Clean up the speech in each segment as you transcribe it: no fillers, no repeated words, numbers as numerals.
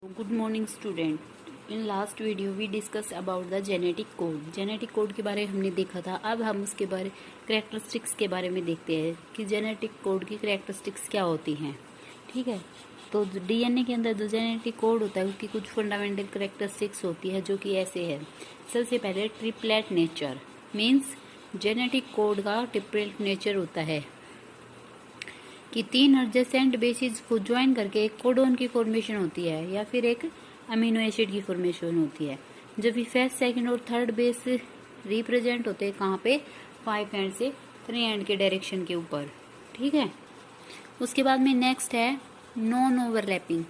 Good morning student. In last video we discuss about the genetic code. Genetic code के बारे में हमने देखा था। अब हम उसके बारे करेक्टरिस्टिक्स के बारे में देखते हैं कि जेनेटिक कोड की करेक्टरिस्टिक्स क्या होती हैं। ठीक है, तो डीएनए के अंदर जो जेनेटिक कोड होता है उसकी कुछ फंडामेंटल करेक्टरिस्टिक्स होती है जो कि ऐसे है। सबसे पहले triplet nature means genetic code का ट्रिपलेट नेचर होता है कि 3 एडजेसेंट बेसिस को ज्वाइन करके एक कोडोन की फॉर्मेशन होती है या फिर एक अमीनो एसिड की फॉर्मेशन होती है। जब भी फर्स्ट, सेकंड और थर्ड बेस रिप्रेजेंट होते हैं कहाँ पे, 5 एंड से 3 एंड के डायरेक्शन के ऊपर। ठीक है, उसके बाद में नेक्स्ट है non overlapping.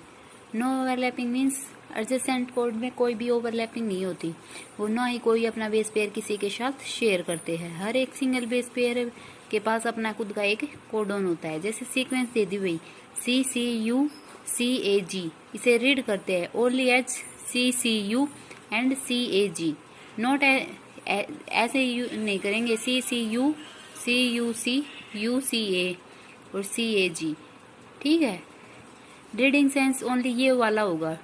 No overlapping means adjacent code में कोई भी ओवरलैपिंग नहीं होती, वो ना ही कोई अपना बेस पेयर किसी के साथ शेयर करते हैं। हर एक सिंगल बेस पेयर के पास अपना खुद का एक कोडोन होता है। जैसे सीक्वेंस दे दी हुई CCU-CAG, इसे रीड करते हैं only as CCU and CAG, not ऐसे नहीं करेंगे CCU, CUC, UCA और CAG। ठीक है, रीडिंग सेंस ओनली ये वाला होगा,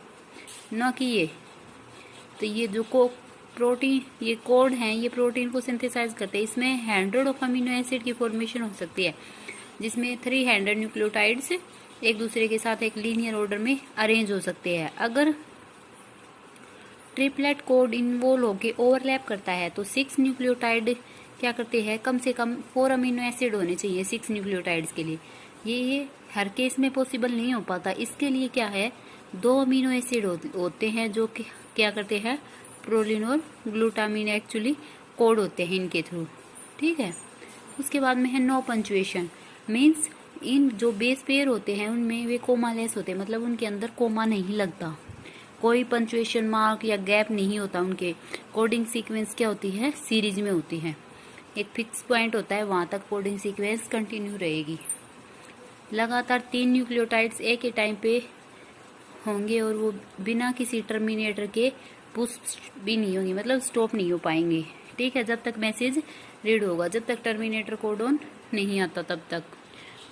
ना कि ये। तो ये जो प्रोटीन, ये कोड हैं, ये प्रोटीन को सिंथेसाइज करते हैं। इसमें 100 ऑफ अमीनो एसिड की फॉर्मेशन हो सकती है, जिसमें 300 न्यूक्लियोटाइड्स एक दूसरे के साथ एक लीनियर ऑर्डर में अरेंज हो सकते हैं। अगर ट्रिपलेट कोड इन्वॉल्व होकर ओवरलैप करता है तो 6 न्यूक्लियोटाइड क्या करते हैं, कम से कम 4 अमीनो एसिड होने चाहिए 6 न्यूक्लियोटाइड्स के लिए। ये हर केस में पॉसिबल नहीं हो पाता। इसके लिए क्या है, 2 अमीनो एसिड होते हैं जो कि क्या करते हैं, प्रोलिन और ग्लूटामिन एक्चुअली कोड होते हैं इनके थ्रू। ठीक है, उसके बाद में है नो पंचुएशन मीन्स इन जो बेस पेयर होते हैं उनमें वे कोमालेस होते हैं, मतलब उनके अंदर कोमा नहीं लगता, कोई पंचुएशन मार्क या गैप नहीं होता। उनके कोडिंग सीक्वेंस क्या होती है, सीरीज में होती है। एक फिक्स पॉइंट होता है, वहां तक कोडिंग सीक्वेंस कंटिन्यू रहेगी। लगातार 3 न्यूक्लियोटाइड्स एक ही टाइम पे होंगे और वो बिना किसी टर्मिनेटर के पुश भी नहीं होंगे, मतलब स्टॉप नहीं हो पाएंगे। ठीक है, जब तक मैसेज रीड होगा, जब तक टर्मिनेटर कोडोन नहीं आता तब तक।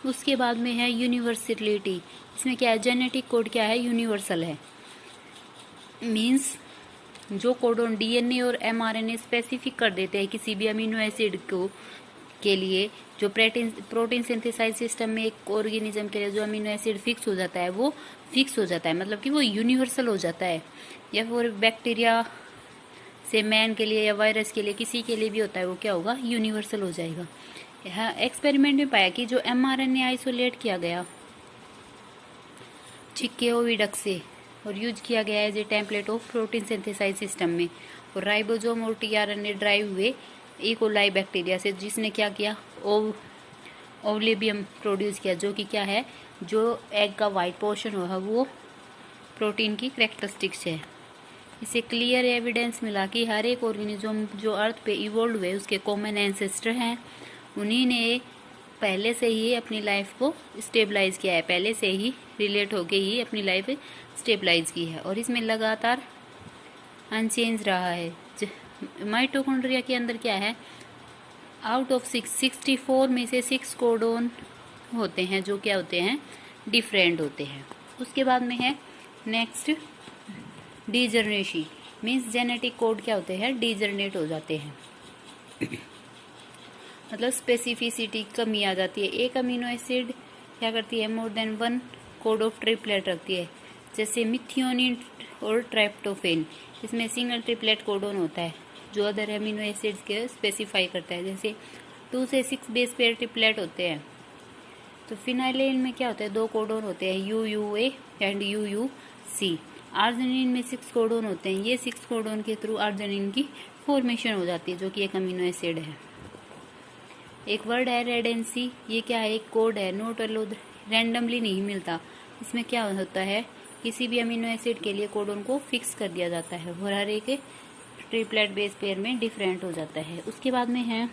उसके बाद में है यूनिवर्सलिटी। इसमें क्या है, जेनेटिक कोड क्या है, यूनिवर्सल है। मीन्स जो कोडोन डीएनए और एमआरएनए स्पेसिफिक कर देते हैं किसी भी अमीनो एसिड को के लिए, जो प्रोटीन सिंथेसाइज सिस्टम में एक ऑर्गेनिज्म के लिए जो अमीनो एसिड फिक्स हो जाता है वो फिक्स हो जाता है, मतलब कि वो यूनिवर्सल हो जाता है। या फिर बैक्टीरिया से मैन के लिए या वायरस के लिए किसी के लिए भी होता है, वो क्या होगा, यूनिवर्सल हो जाएगा। यहाँ एक्सपेरिमेंट में पाया कि जो एमआरएनए आइसोलेट किया गया छिक्के ओविडक्ट से और यूज किया गया as a template of protein synthesize system में, और राइबोसोम और टीआरएनए ड्राइव हुए इकोलाई बैक्टीरिया से, जिसने क्या किया, ओवलेबियम प्रोड्यूस किया, जो कि क्या है, जो एग का वाइट पोर्शन होगा वो प्रोटीन की करेक्टरिस्टिक्स है। इसे क्लियर एविडेंस मिला कि हर एक ऑर्गेनिज्म जो अर्थ पे इवॉल्व हुए उसके कॉमन एंसेस्टर हैं। उन्हीं ने पहले से ही अपनी लाइफ को स्टेबलाइज किया है, पहले से ही रिलेट होके ही अपनी लाइफ स्टेबलाइज की है, और इसमें लगातार अनचेंज रहा है। माइटोकॉन्ड्रिया के अंदर क्या है, आउट ऑफ 64 में से 6 कोडोन होते हैं जो क्या होते हैं, डिफरेंट होते हैं। उसके बाद में है next degeneracy means genetic code क्या होते हैं, डीजनरेट हो जाते हैं, मतलब स्पेसिफिसिटी कमी आ जाती है। एक अमीनो एसिड क्या करती है, more than 1 code of triplet रखती है, जैसे मिथियोनिन और ट्राइप्टोफेन। इसमें सिंगल ट्रिपलेट कोडोन होता है जो अदर अमीनो एसिड्स के स्पेसिफाई करता है। जैसे 2 से 6 बेस पेयर ट्रिपलेट होते हैं। तो फिनाइलिन में क्या होता है, 2 कोडोन होते हैं, UUA एंड UUC। आर्जिनिन में 6 कोडोन होते हैं। ये 6 कोडोन के थ्रू आर्जिनिन की फॉर्मेशन हो जाती है जो कि एक अमीनो एसिड है। एक वर्ड है रेडेंसी, ये क्या है, एक कोड है, नोट रैंडमली नहीं मिलता। इसमें क्या होता है, किसी भी अमीनो एसिड के लिए कोडोन को फिक्स कर दिया जाता है और हर एक ट्रिपलेट बेस पेयर में डिफरेंट हो जाता है। उसके बाद में है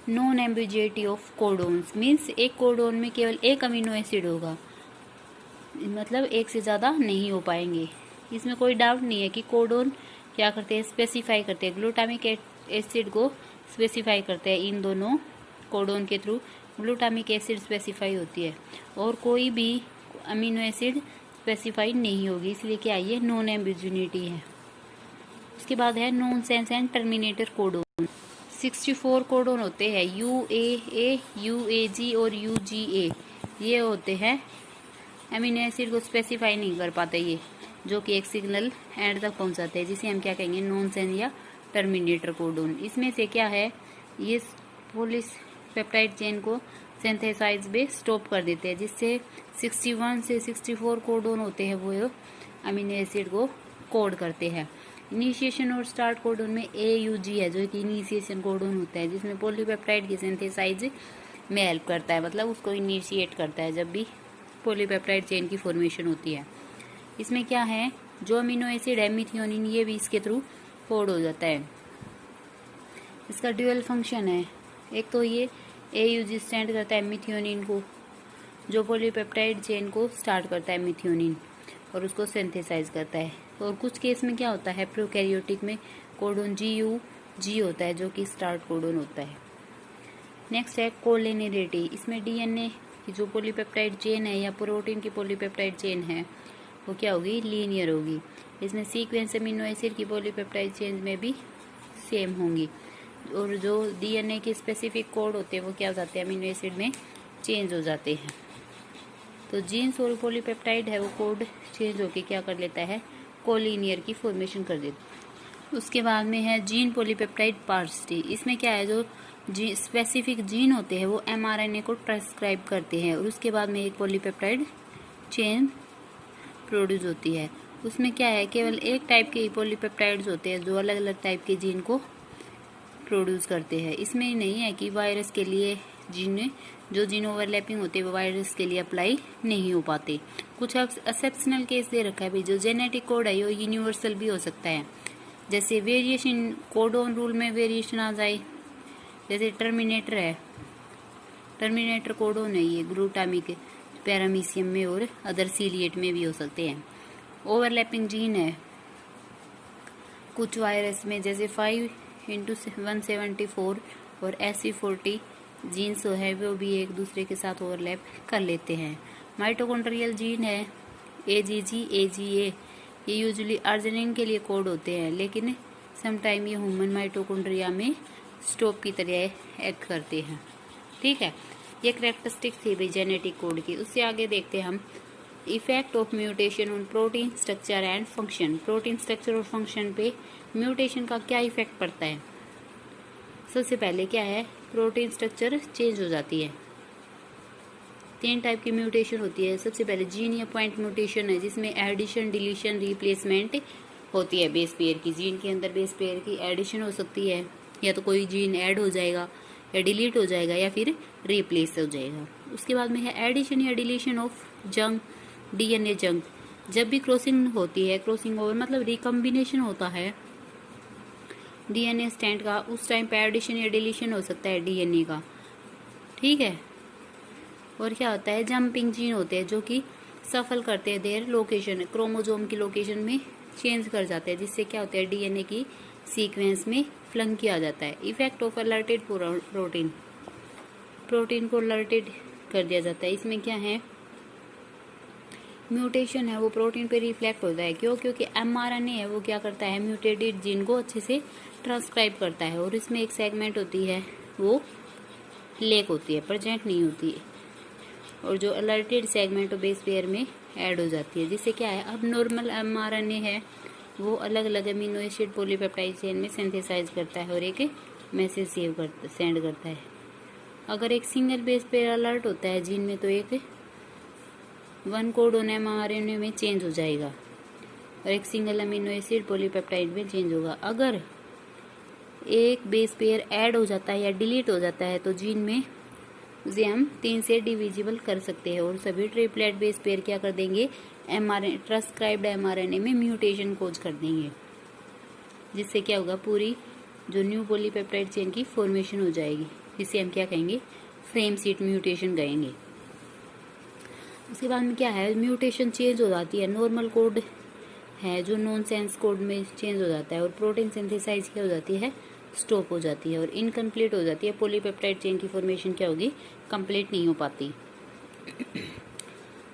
non ambiguity of codons means एक कोडोन में केवल एक अमीनो एसिड होगा, मतलब एक से ज़्यादा नहीं हो पाएंगे। इसमें कोई डाउट नहीं है कि कोडोन क्या करते हैं, स्पेसिफाई करते हैं, ग्लूटामिक एसिड को स्पेसिफाई करते हैं। इन दोनों कोडोन के थ्रू ग्लूटामिक एसिड स्पेसिफाई होती है, और कोई भी अमीनो एसिड स्पेसिफाई नहीं होगी, इसलिए क्या ये नॉन एम्बिग्युइटी है। उसके बाद है nonsense and terminator codon. 64 codon होते हैं, UAA, UAG और UGA। ये होते हैं अमीनो एसिड को स्पेसिफाई नहीं कर पाते ये, जो कि एक सिग्नल एंड तक पहुंचाते हैं, जिसे हम क्या कहेंगे नॉनसेंस या टर्मिनेटर कोडोन। इसमें से क्या है, ये पॉलीपेप्टाइड चेन को सिंथेसाइज में स्टॉप कर देते हैं, जिससे 61 से 64 कोडोन होते हैं वो अमीनो एसिड को कोड करते हैं। इनिशिएशन और स्टार्ट कोडोन में AUG है, जो कि इनिशिएशन कोडोन होता है, जिसमें पॉलीपेप्टाइड की सिंथेसाइज में हेल्प करता है, मतलब उसको इनिशिएट करता है जब भी पॉलीपेप्टाइड चेन की फॉर्मेशन होती है। इसमें क्या है, जो अमीनो एसिड है मिथियोनिन, ये भी इसके थ्रू कोड हो जाता है। इसका ड्यूअल फंक्शन है, एक तो ये AUG स्टैंड करता है मिथियोनिन को, जो पॉलीपेप्टाइड चेन को स्टार्ट करता है मिथियोनिन और उसको सिंथेसाइज करता है। और कुछ केस में क्या होता है, प्रोकैरियोटिक में कोडोन GUG होता है, जो कि स्टार्ट कोडोन होता है। नेक्स्ट है कोलिनेरिटी। इसमें DNA की जो पॉलीपेप्टाइड चेन है या प्रोटीन की पॉलीपेप्टाइड चेन है वो क्या होगी, लीनियर होगी। इसमें सीक्वेंस अमीनो एसिड की पॉलीपेप्टाइड चेन में भी सेम होंगी, और जो DNA के स्पेसिफिक कोड होते हैं वो क्या हो जाते हैं, अमीनो एसिड में चेंज हो जाते हैं। तो जीन्स और पॉलीपेप्टाइड है वो कोड चेंज होके क्या कर लेता है, कोलिनियर की फॉर्मेशन कर देता है। उसके बाद में है जीन पॉलीपेप्टाइड पार्सिटी। इसमें क्या है, जो स्पेसिफिक जीन होते हैं वो mRNA को ट्रांसक्राइब करते हैं, और उसके बाद में एक पॉलीपेप्टाइड चेन प्रोड्यूस होती है। उसमें क्या है, केवल एक टाइप के पॉलीपेप्टाइड्स होते हैं जो अलग अलग टाइप के जीन को प्रोड्यूस करते हैं। इसमें नहीं है कि वायरस के लिए जीन ओवरलैपिंग होते हैं वो वायरस के लिए अप्लाई नहीं हो पाते। कुछ एक्सेप्शनल केस दे रखा है भाई, जो जेनेटिक कोड है वो यूनिवर्सल भी हो सकता है, जैसे वेरिएशन कोडोन रूल में वेरिएशन आ जाए, जैसे टर्मिनेटर है, टर्मिनेटर कोडोन है ये ग्लूटामिक पैरामीशियम में और अदर सीलिएट में भी हो सकते हैं। ओवरलैपिंग जीन है कुछ वायरस में, जैसे 5x174 और SC40 जीन्स है वो भी एक दूसरे के साथ ओवरलैप कर लेते हैं। माइटोकॉन्ड्रियल जीन है AGG, AGA, ये यूजुअली अर्जिनिन के लिए कोड होते हैं, लेकिन समटाइम ये ह्यूमन माइटोकॉन्ड्रिया में स्टॉप की तरह एक्ट करते हैं। ठीक है, ये कैरेक्टरिस्टिक थी भाई जेनेटिक कोड की। उससे आगे देखते हैं हम effect of mutation on protein structure and function. Protein structure और फंक्शन पे म्यूटेशन का क्या इफेक्ट पड़ता है। सबसे पहले क्या है, प्रोटीन स्ट्रक्चर चेंज हो जाती है। 3 टाइप की म्यूटेशन होती है। सबसे पहले जीन या पॉइंट म्यूटेशन है, जिसमें एडिशन, डिलीशन, रिप्लेसमेंट होती है बेस पेयर की। जीन के अंदर बेस पेयर की एडिशन हो सकती है, या तो कोई जीन ऐड हो जाएगा या डिलीट हो जाएगा या फिर रिप्लेस हो जाएगा। उसके बाद में है एडिशन या deletion of junk, DNA junk. जब भी क्रॉसिंग होती है, क्रॉसिंग ओवर मतलब रिकम्बिनेशन होता है DNA स्टैंड का, उस टाइम पे एडिशन या डिलीशन हो सकता है DNA का। ठीक है, और क्या होता है, जंपिंग जीन होते हैं जो कि सफल करते हैं देयर लोकेशन, क्रोमोजोम की लोकेशन में चेंज कर जाते हैं, जिससे क्या होता है DNA की सीक्वेंस में फ्लंक किया जाता है। Effect of alerted protein, protein को अलर्टेड कर दिया जाता है। इसमें क्या है, म्यूटेशन है वो प्रोटीन पे रिफ्लेक्ट होता है। क्यों, क्योंकि mRNA है वो क्या करता है, म्यूटेटेड जीन को अच्छे से ट्रांसक्राइब करता है, और इसमें एक सेगमेंट होती है वो लेक होती है, प्रेजेंट नहीं होती है, और जो अलर्टेड सेगमेंट बेस पेयर में ऐड हो जाती है, जिससे क्या है, अब नॉर्मल mRNA है वो अलग अलग अमीनो एसिड पॉलीपेप्टाइड चेन में सिंथेसाइज करता है और एक मैसेज सेंड करता है। अगर एक सिंगल बेस पेयर अलर्ट होता है जीन में, तो एक 1 कोडोन mRNA में चेंज हो जाएगा और एक सिंगल अमीनो एसिड पॉलीपेप्टाइड में चेंज होगा। अगर एक बेस पेयर ऐड हो जाता है या डिलीट हो जाता है, तो जीन में उसे हम 3 से डिविजिबल कर सकते हैं, और सभी ट्रिपलेट बेस पेयर क्या कर देंगे, ट्रांसक्राइब्ड mRNA में म्यूटेशन कोज कर देंगे, जिससे क्या होगा, पूरी जो न्यू पॉलीपेप्टाइड चेन की फॉर्मेशन हो जाएगी, जिसे हम क्या कहेंगे, फ्रेम सीट म्यूटेशन कहेंगे। उसके बाद में क्या है, म्यूटेशन चेंज हो जाती है, नॉर्मल कोड है जो नॉनसेंस कोड में चेंज हो जाता है, और प्रोटीन सिंथेसाइज क्या हो जाती है, स्टॉप हो जाती है और इनकम्प्लीट हो जाती है। पॉलीपेप्टाइड चेन की फॉर्मेशन क्या होगी, कंप्लीट नहीं हो पाती।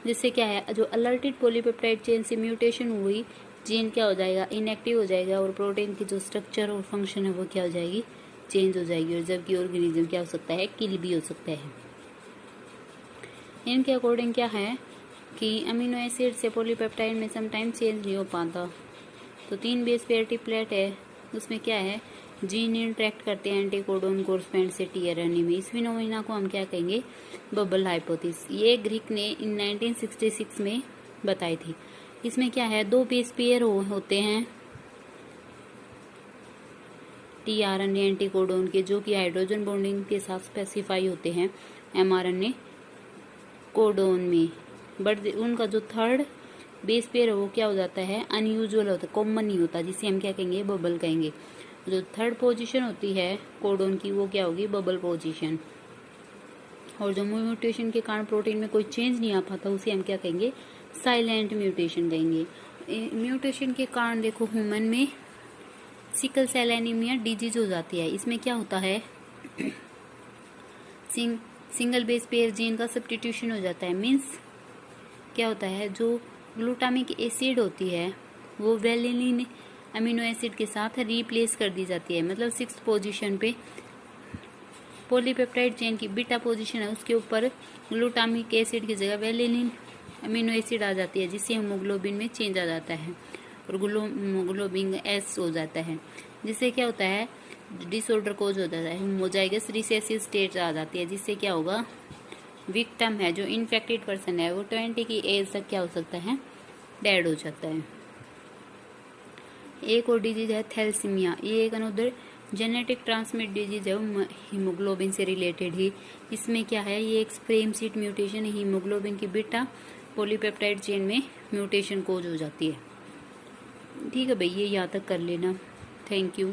जिससे क्या है, जो अलर्टेड पॉलीपेप्टाइड चेन से म्यूटेशन हुई जीन क्या हो जाएगा, इनएक्टिव हो जाएगा, और प्रोटीन की जो स्ट्रक्चर और फंक्शन है वो क्या हो जाएगी, चेंज हो जाएगी। और जबकि ऑर्गेनिज्म क्या हो सकता है, किल भी हो सकता है। इनके अकॉर्डिंग क्या है कि अमीनो एसिड से पॉलीपेप्टाइड में समटाइम चेंज नहीं हो पाता। तो 3 बेस पेयर ट्रिपलेट है, उसमें क्या है, जीन इंटरेक्ट करते हैं एंटीकोडोन कोर्सपेंड से टीआरएनए में। इस फिनोमेना को हम क्या कहेंगे, बबल हाइपोथेसिस। ये ग्रीक ने इन 1966 में बताई थी। इसमें क्या है, 2 बेस पेयर होते हैं टीआरएनए एंटीकोडोन के, जो कि हाइड्रोजन बॉन्डिंग के साथ स्पेसिफाई होते हैं एमआरएनए कोडोन में। बट उनका जो थर्ड बेस पेयर है वो क्या हो जाता है, अनयूजुअल होता है, कॉमन नहीं होता, जिसे हम क्या कहेंगे, बबल कहेंगे। जो थर्ड पोजीशन होती है कोडोन की वो क्या होगी, बबल पोजीशन। और जो म्यूटेशन के कारण प्रोटीन में कोई चेंज नहीं आ पाता उसे हम क्या कहेंगे, साइलेंट म्यूटेशन कहेंगे। म्यूटेशन के कारण देखो ह्यूमन में सिकल सेल एनीमिया डिजीज हो जाती है। इसमें क्या होता है, सिंगल बेस पेयर जीन का सब्स्टिट्यूशन हो जाता है। मीन्स क्या होता है, जो ग्लूटामिक एसिड होती है वो वेलिनिन अमीनो एसिड के साथ रिप्लेस कर दी जाती है। मतलब 6th पोजीशन पे पॉलीपेप्टाइड चेन की बीटा पोजीशन है, उसके ऊपर ग्लूटामिक एसिड की जगह वेलिनिन अमीनो एसिड आ जाती है, जिससे हीमोग्लोबिन में चेंज आ जाता है और ग्लोबिन एस हो जाता है। जिससे क्या होता है, डिसऑर्डर कोज हो जाता है, होमोजाइगस रिसेसिव स्टेट आ जाती है। जिससे क्या होगा, विक्टिम है जो इन्फेक्टेड पर्सन है वो 20 की एज तक क्या हो सकता है, डेड हो जाता है। एक और डिजीज है थैलेसीमिया। ये एक अनदर जेनेटिक ट्रांसमिट डिजीज है, हीमोग्लोबिन से रिलेटेड ही। इसमें क्या है, ये एक स्प्रेम सीट म्यूटेशन है, हीमोग्लोबिन की बीटा पॉलीपेप्टाइड चेन में म्यूटेशन कोज हो जाती है। ठीक है भाई, ये यहाँ तक कर लेना। Thank you.